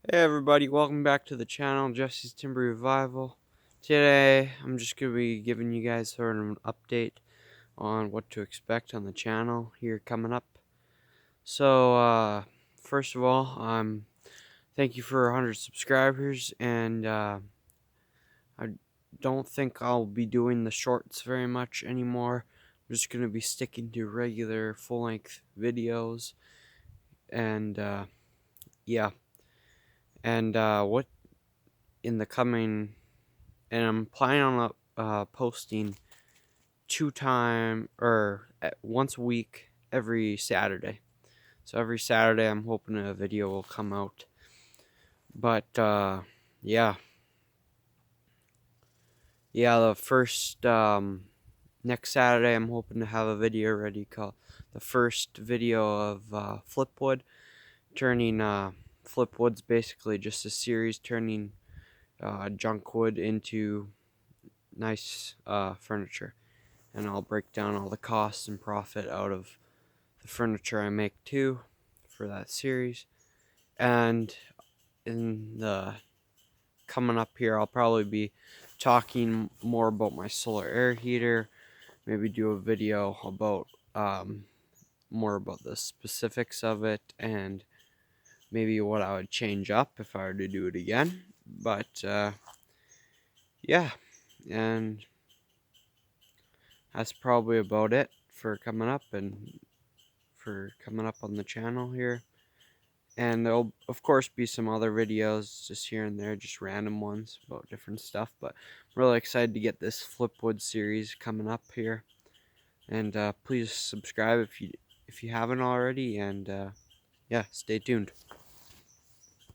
Hey everybody, welcome back to the channel, Jesse's Timber Revival. Today, I'm just going to be giving you guys sort of an update on what to expect on the channel here coming up. So, first of all, thank you for 100 subscribers, and I don't think I'll be doing the shorts very much anymore. I'm just going to be sticking to regular full-length videos, and yeah. And what in the coming and I'm planning on posting once a week every Saturday. So every Saturday I'm hoping a video will come out. But yeah. Yeah, the first next Saturday I'm hoping to have a video ready called the first video of Flipwood. Turning Flipwood's basically just a series turning junk wood into nice furniture, and I'll break down all the costs and profit out of the furniture I make too for that series. And in the coming up here, I'll probably be talking more about my solar air heater, maybe do a video about more about the specifics of it, and maybe what I would change up if I were to do it again. But yeah, and that's probably about it for coming up on the channel here. And there'll of course be some other videos just here and there, just random ones about different stuff. But I'm really excited to get this Flipwood series coming up here. And please subscribe if you haven't already. And yeah, stay tuned.